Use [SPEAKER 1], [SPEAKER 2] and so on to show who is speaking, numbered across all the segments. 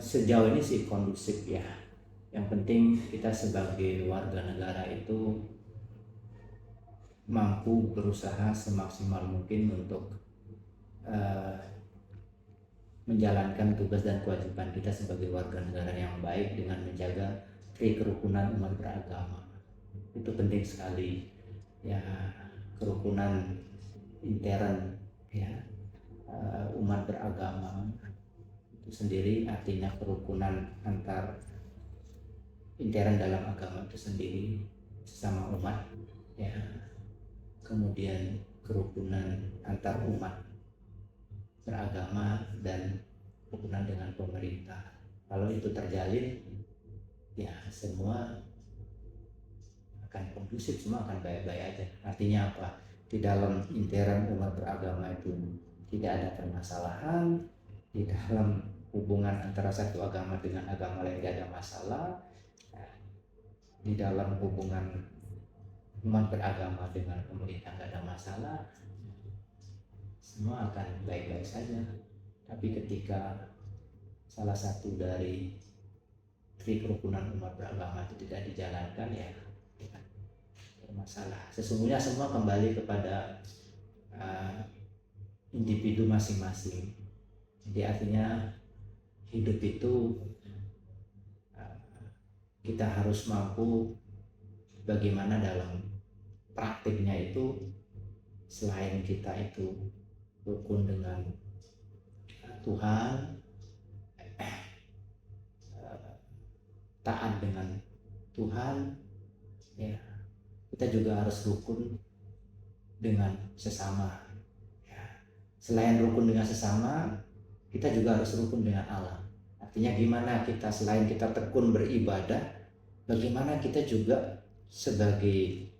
[SPEAKER 1] sejauh ini sih kondusif ya. Yang penting kita sebagai warga negara itu mampu berusaha semaksimal mungkin untuk uh, menjalankan tugas dan kewajiban kita sebagai warga negara yang baik dengan menjaga kerukunan umat beragama. Itu penting sekali ya, kerukunan intern ya, umat beragama itu sendiri artinya kerukunan antar intern dalam agama itu sendiri sesama umat ya, kemudian kerukunan antar umat beragama dan hubungan dengan pemerintah. Kalau itu terjalin ya semua akan kondusif, semua akan baik-baik aja. Artinya apa? Di dalam intern umat beragama itu tidak ada permasalahan, di dalam hubungan antara satu agama dengan agama lain tidak ada masalah, di dalam hubungan umat beragama dengan pemerintah tidak ada masalah, semua akan baik-baik saja. Tapi ketika salah satu dari kerukunan umat beragama itu tidak dijalankan ya bermasalah. Sesungguhnya semua kembali kepada individu masing-masing. Jadi artinya hidup itu kita harus mampu bagaimana dalam praktiknya itu, selain kita itu rukun dengan Tuhan, taat dengan Tuhan ya, kita juga harus rukun dengan sesama ya. Selain rukun dengan sesama, kita juga harus rukun dengan Allah. Artinya gimana kita selain kita tekun beribadah, bagaimana kita juga sebagai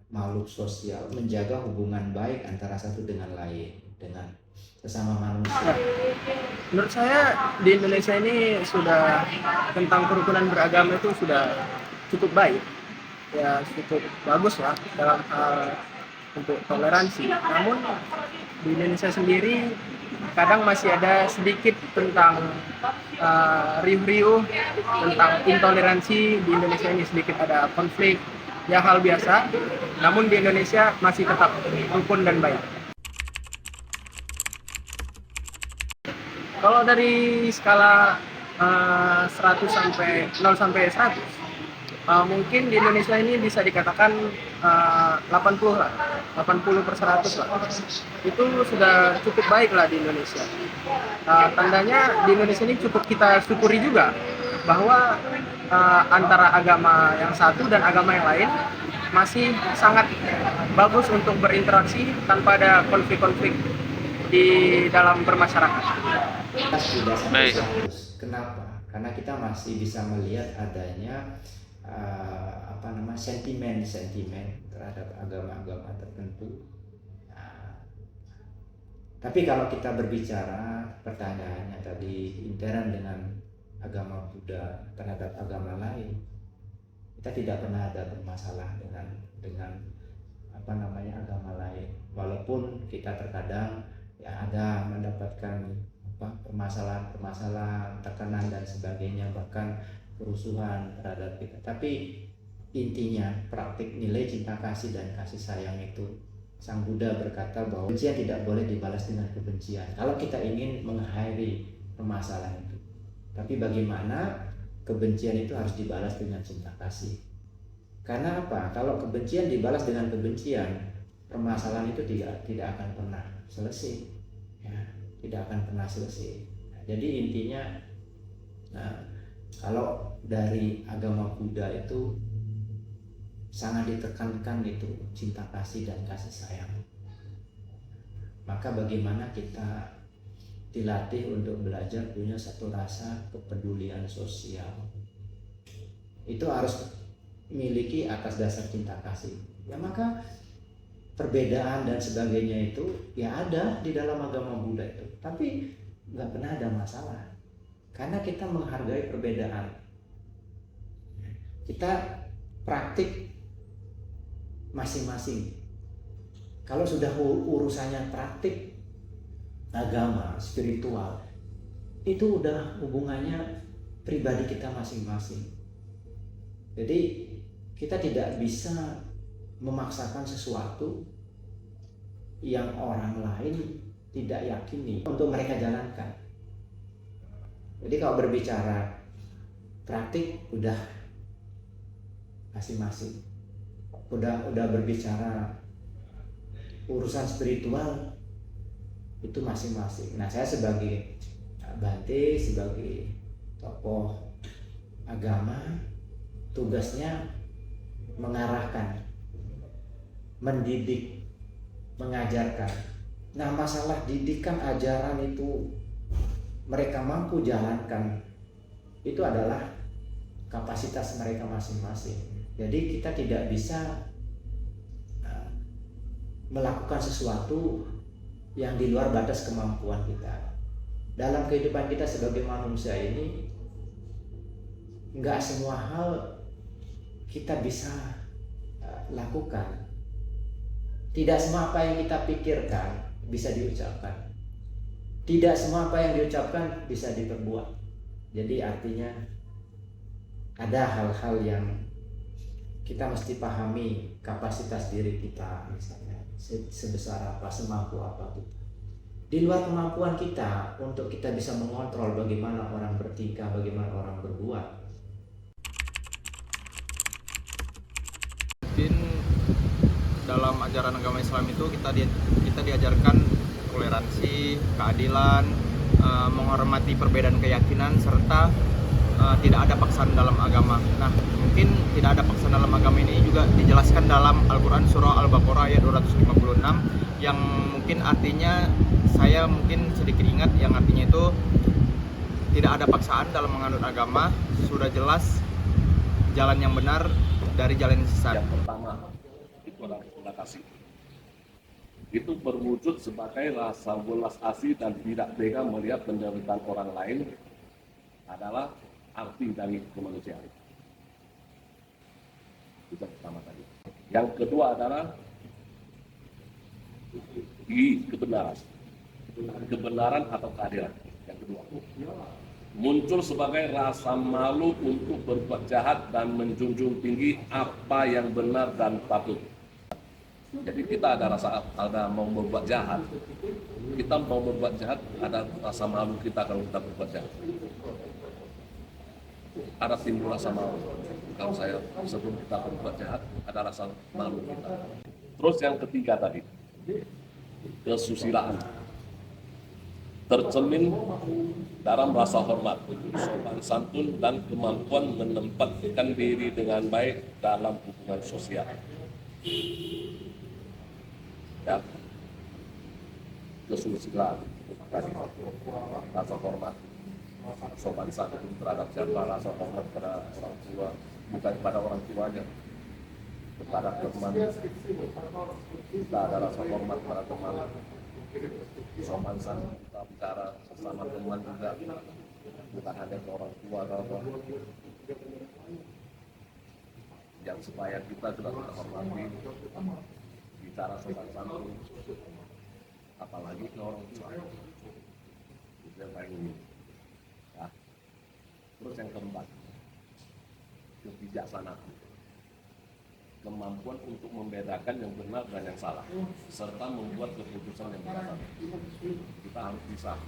[SPEAKER 1] makhluk sosial menjaga hubungan baik antara satu dengan lain, dengan sesama manusia.
[SPEAKER 2] Menurut saya di Indonesia ini sudah tentang kerukunan beragama itu sudah cukup baik, ya cukup bagus lah dalam hal untuk toleransi. Namun di Indonesia sendiri kadang masih ada sedikit tentang riuh-riuh tentang intoleransi. Di Indonesia ini sedikit ada konflik, ya hal biasa. Namun di Indonesia masih tetap rukun dan baik. Kalau dari skala 100 sampai 0 sampai 100, mungkin di Indonesia ini bisa dikatakan 80 lah, 80/100 lah. Itu sudah cukup baik lah di Indonesia. Tandanya di Indonesia ini cukup kita syukuri juga bahwa antara agama yang satu dan agama yang lain masih sangat bagus untuk berinteraksi tanpa ada konflik-konflik di dalam bermasyarakat.
[SPEAKER 1] Tidak sampai 100. Kenapa? Karena kita masih bisa melihat adanya sentimen terhadap agama-agama tertentu. Tapi kalau kita berbicara pertanyaannya tadi intern dengan agama Buddha terhadap agama lain, kita tidak pernah ada bermasalah dengan agama lain. Walaupun kita terkadang ya ada mendapatkan permasalahan, tekanan dan sebagainya, bahkan kerusuhan terhadap kita. Tapi intinya praktik nilai cinta kasih dan kasih sayang itu, Sang Buddha berkata bahwa kebencian tidak boleh dibalas dengan kebencian. Kalau kita ingin mengakhiri permasalahan itu, tapi bagaimana kebencian itu harus dibalas dengan cinta kasih. Karena apa? Kalau kebencian dibalas dengan kebencian, permasalahan itu tidak akan pernah selesai. Ya, tidak akan pernah selesai. Jadi intinya, kalau dari agama Buddha itu sangat ditekankan itu cinta kasih dan kasih sayang. Maka bagaimana kita dilatih untuk belajar punya satu rasa kepedulian sosial. Itu harus miliki atas dasar cinta kasih. Ya maka perbedaan dan sebagainya itu ya ada di dalam agama Buddha itu, tapi nggak pernah ada masalah karena kita menghargai perbedaan. Kita praktik masing-masing. Kalau sudah urusannya praktik agama spiritual, itu udah hubungannya pribadi kita masing-masing. Jadi kita tidak bisa memaksakan sesuatu yang orang lain tidak yakini untuk mereka jalankan. Jadi kalau berbicara praktik udah masing-masing. Udah berbicara urusan spiritual itu masing-masing. Nah, saya sebagai Bante, sebagai tokoh agama, tugasnya mengarahkan, mendidik, mengajarkan. Nah, masalah didikan ajaran itu mereka mampu jalankan, itu adalah kapasitas mereka masing-masing. Jadi kita tidak bisa melakukan sesuatu yang di luar batas kemampuan kita. Dalam kehidupan kita sebagai manusia ini, nggak semua hal kita bisa lakukan. Tidak semua apa yang kita pikirkan bisa diucapkan. Tidak semua apa yang diucapkan bisa diperbuat. Jadi artinya ada hal-hal yang kita mesti pahami kapasitas diri kita, misalnya sebesar apa, semampu apa kita. Di luar kemampuan kita untuk kita bisa mengontrol bagaimana orang bertingkah, bagaimana orang berbuat.
[SPEAKER 3] Mungkin dalam ajaran agama Islam itu kita diajarkan toleransi, keadilan, menghormati perbedaan keyakinan, serta tidak ada paksaan dalam agama. Nah, mungkin tidak ada paksaan dalam agama ini juga dijelaskan dalam Al-Quran surah Al-Baqarah ayat 256 yang mungkin artinya saya mungkin sedikit ingat, yang artinya itu tidak ada paksaan dalam menganut agama, sudah jelas jalan yang benar dari jalan yang sesat.
[SPEAKER 4] Yang pertama itu adalah cinta kasih. Itu berwujud sebagai rasa welas asih dan tidak tega melihat penderitaan orang lain adalah arti dari kemanusiaan. Itu yang pertama tadi. Yang kedua adalah kebenaran. Kebenaran atau keadilan. Yang kedua. Muncul sebagai rasa malu untuk berbuat jahat dan menjunjung tinggi apa yang benar dan patut. Jadi kita ada mau berbuat jahat, kita mau berbuat jahat, ada rasa malu kita kalau kita berbuat jahat. Ada timbul rasa malu. Kalau saya sebelum kita berbuat jahat, ada rasa malu kita. Terus yang ketiga tadi, kesusilaan. Tercermin dalam rasa hormat, sopan santun, dan kemampuan menempatkan diri dengan baik dalam hubungan sosial. Ya, kesusilaan tadi, rasa hormat, sopan santun terhadap siapa, rasa hormat pada orang tua, bukan pada orang tuanya, kepada teman. Kita ada rasa hormat pada teman, sopan santun kita bicara sesama teman juga, bukan hanya ke orang tua atau yang supaya kita juga kita hormati, bicara sopan santun, apalagi ke orang tua. Itu yang paling ini. Ya. Terus yang keempat, kebijaksanaan. Kemampuan untuk membedakan yang benar dan yang salah, serta membuat keputusan yang benar. Kita harus bisa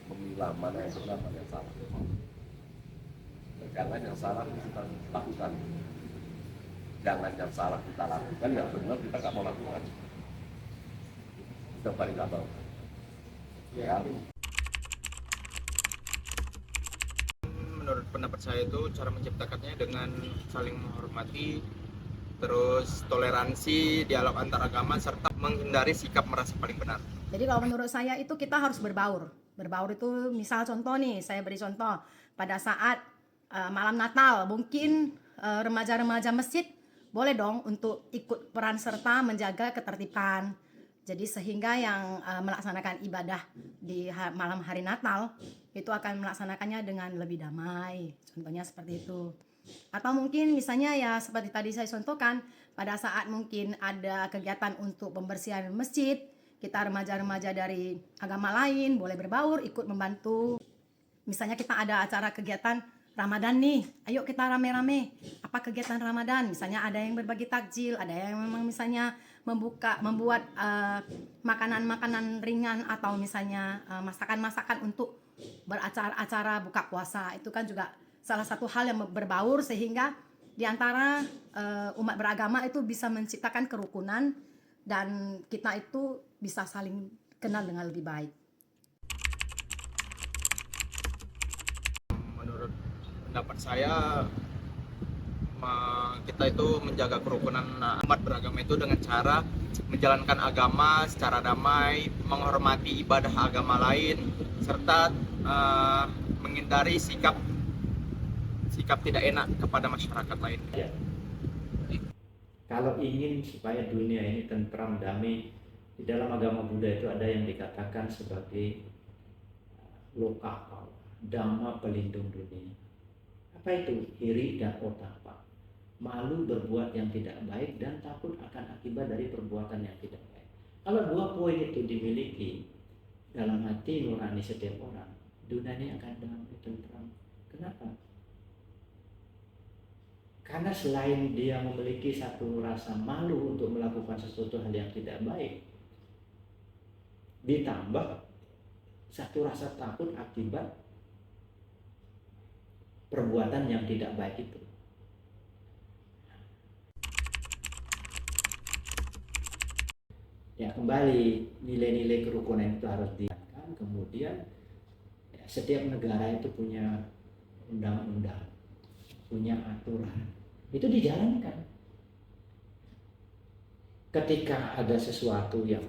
[SPEAKER 4] memilah mana yang benar dan yang salah. Jangan yang salah kita lakukan, jangan yang salah kita lakukan, yang benar kita nggak mau lakukan. Itu paling gampang. Ya.
[SPEAKER 3] Menurut pendapat saya itu cara menciptakannya dengan saling menghormati, terus toleransi, dialog antar agama, serta menghindari sikap merasa paling benar.
[SPEAKER 5] Jadi kalau menurut saya itu kita harus berbaur. Berbaur itu misal contoh nih, saya beri contoh pada saat malam Natal, mungkin remaja-remaja masjid boleh dong untuk ikut peran serta menjaga ketertiban. Jadi sehingga yang melaksanakan ibadah di malam hari Natal itu akan melaksanakannya dengan lebih damai. Contohnya seperti itu. Atau mungkin misalnya ya seperti tadi saya contohkan, pada saat mungkin ada kegiatan untuk pembersihan masjid, kita remaja-remaja dari agama lain boleh berbaur, ikut membantu. Misalnya kita ada acara kegiatan Ramadan nih, ayo kita rame-rame. Apa kegiatan Ramadan? Misalnya ada yang berbagi takjil, ada yang memang misalnya membuat makanan-makanan ringan, atau misalnya masakan-masakan untuk beracara-acara buka puasa. Itu kan juga salah satu hal yang berbaur, sehingga di antara umat beragama itu bisa menciptakan kerukunan dan kita itu bisa saling kenal dengan lebih baik.
[SPEAKER 3] Menurut pendapat saya, kita itu menjaga kerukunan umat beragama itu dengan cara menjalankan agama secara damai, menghormati ibadah agama lain, serta menghindari sikap tidak enak kepada masyarakat lain.
[SPEAKER 1] Ya. Kalau ingin supaya dunia ini tentram, damai, di dalam agama Buddha itu ada yang dikatakan sebagai lokakau, dhamma pelindung dunia. Apa itu? Hiri dan otapa. Malu berbuat yang tidak baik dan takut akan akibat dari perbuatan yang tidak baik. Kalau dua poin itu dimiliki dalam hati nurani setiap orang, dunia ini akan damai, tentram. Kenapa? Karena selain dia memiliki satu rasa malu untuk melakukan sesuatu hal yang tidak baik, ditambah satu rasa takut akibat perbuatan yang tidak baik itu. Ya, kembali nilai-nilai kerukunan itu harus diingatkan. Kemudian ya, setiap negara itu punya undang-undang, punya aturan, itu dijalankan. Ketika ada sesuatu yang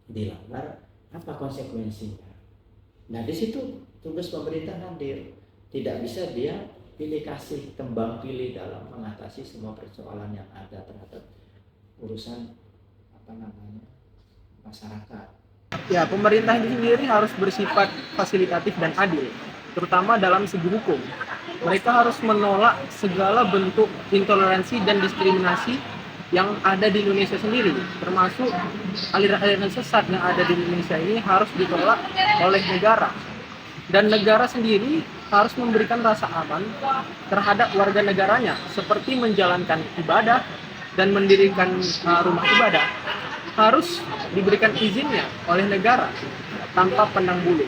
[SPEAKER 1] dilanggar, apa konsekuensinya? Nah, di situ tugas pemerintah hadir. Tidak bisa dia pilih kasih, tembang pilih dalam mengatasi semua persoalan yang ada terhadap urusan masyarakat.
[SPEAKER 2] Ya, pemerintah ini sendiri harus bersifat fasilitatif dan adil, terutama dalam segi hukum. Mereka harus menolak segala bentuk intoleransi dan diskriminasi yang ada di Indonesia sendiri, termasuk aliran-aliran sesat yang ada di Indonesia ini harus ditolak oleh negara. Dan negara sendiri harus memberikan rasa aman terhadap warga negaranya, seperti menjalankan ibadah dan mendirikan rumah ibadah harus diberikan izinnya oleh negara tanpa pandang bulu.